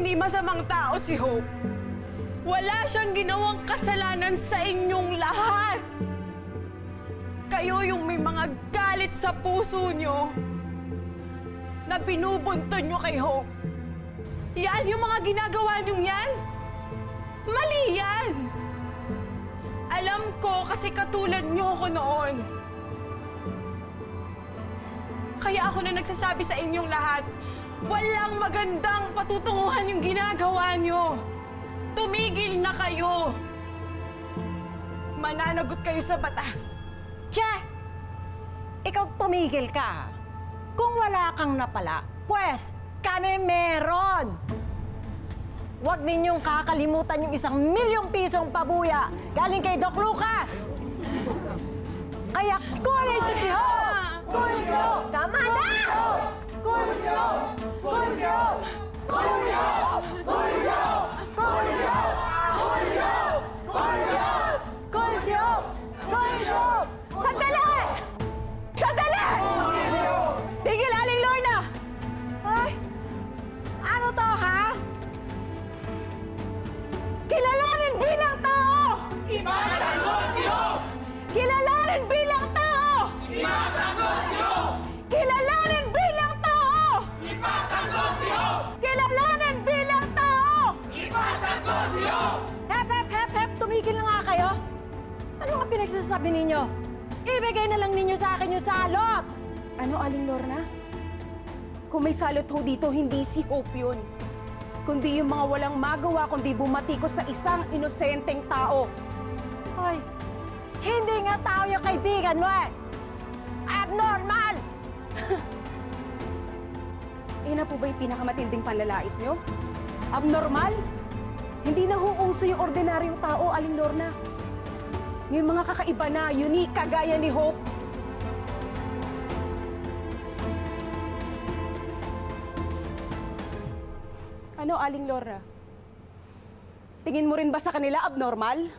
hindi masamang tao si Hope. Wala siyang ginawang kasalanan sa inyong lahat. Kayo yung may mga galit sa puso nyo na binubunton nyo kay Hope. Yan yung mga ginagawa nyo yan. Mali yan. Alam ko kasi katulad nyo ako noon. Kaya ako na nagsasabi sa inyong lahat, walang magandang patutunguhan yung ginagawa nyo. Tumigil na kayo. Mananagot kayo sa batas. Che! Ikaw tumigil ka. Kung wala kang napala, pues kami meron. Huwag ninyong kakalimutan yung 1,000,000 pisong pabuya galing kay Doc Lucas. Kaya kunin niyo si Hope! Kunin si Hope! Tama na! Kunin si Hope! Kunin si Hope! Kunin si Hope! Kunin si Hope! Kunin si Hope! Kunin si Hope! Kunin si Hope! Kunin si Hope! Kunin si Hope! Sandali! Sandali! Tigil, Aling Lorna! Ay! Ano to, ha? Kilalanin bilang tao! Ipatanggol si Hope! Kilalanin bilang tao! Ipatanggol si Hope! Kilalanin bilang tao! Ipatanggol si Hope! Kilalanin bilang tao! Ipatanggol si Hope! Hep, hep, hep, hep! Tumigil na nga kayo! Ano nga pinagsasabi ninyo? Ibigay na lang ninyo sa akin yung salot! Ano, Aling Lorna? Kung may salot ho dito, hindi si Hope yun. Kundi yung mga walang magawa, kundi bumatikos sa isang inosenteng tao. Hoy, hindi nga tao yung kaibigan mo eh! Abnormal! Ina po ba yung pinakamatinding panlalait nyo? Abnormal? Hindi na huuso yung ordinaryong tao, Aling Lorna. Yung mga kakaiba na, unique, kagaya ni Hope. Ano, Aling Lorna? Tingin mo rin ba sa kanila abnormal?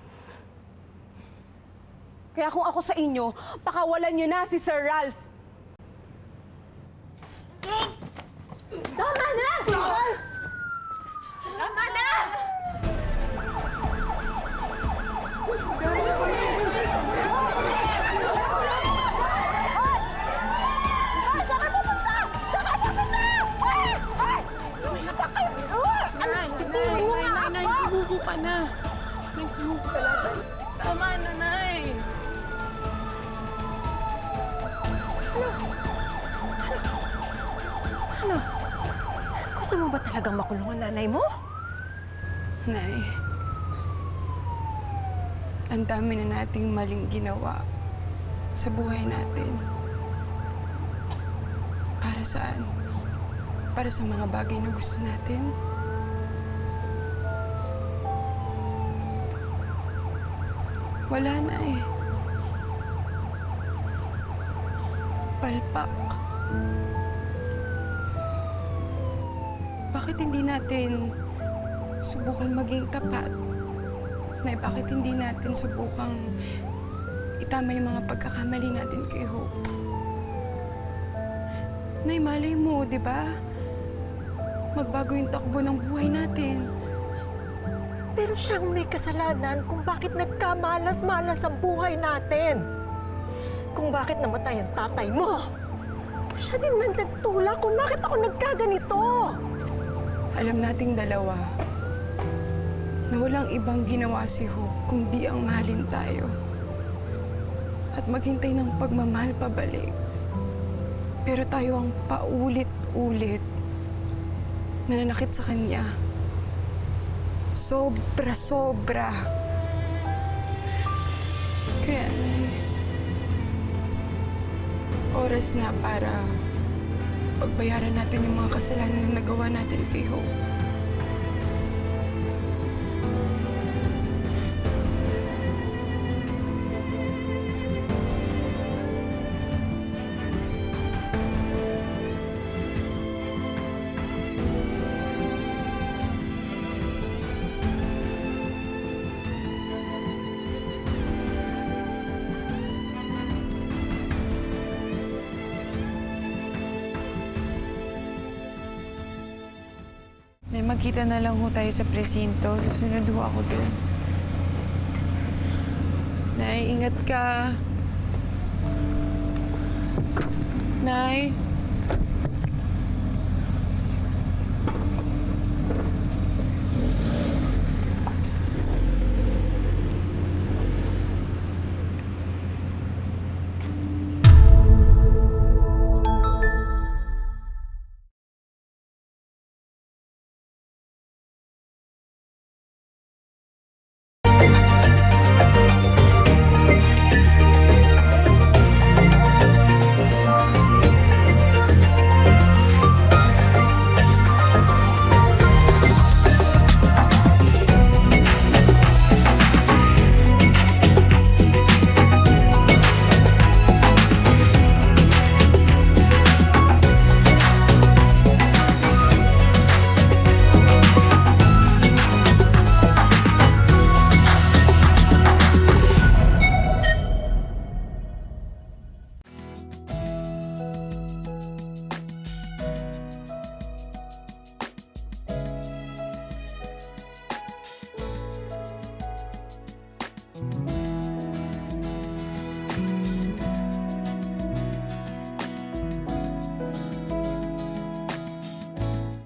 Kaya kung ako sa inyo, pakawalan nyo na si Sir Ralph. Tama na! Tama na! Nay, sumuko ka na. Nay, sumuko ka lang. Tama na, Nay. Ano? Gusto mo ba talagang makulong ang nanay mo? Nay, ang dami na nating maling ginawa sa buhay natin. Para saan? Para sa mga bagay na gusto natin? Wala na eh. Palpak. Bakit hindi natin subukan maging tapat? Nay, bakit hindi natin subukang itama yung mga pagkakamali natin kay Hope? Nay, malay mo, di ba? Magbago yung takbo ng buhay natin. Pero siyang may kasalanan kung bakit nagkamalas-malas ang buhay natin. Kung bakit namatay ang tatay mo. Siya din man nagtulak kung bakit ako nagkaganito. Alam nating dalawa na walang ibang ginawa si Hope kundi ang mahalin tayo. At maghintay ng pagmamahal pabalik. Pero tayo ang paulit-ulit na nanakit sa kanya. Sobra-sobra. Kaya, Nay, oras na para pagbayaran natin yung mga kasalanan na nagawa natin kay Hope. magkita na lang ho tayo sa presinto. Susunod ho ako dun. Nay, ingat ka. Nay.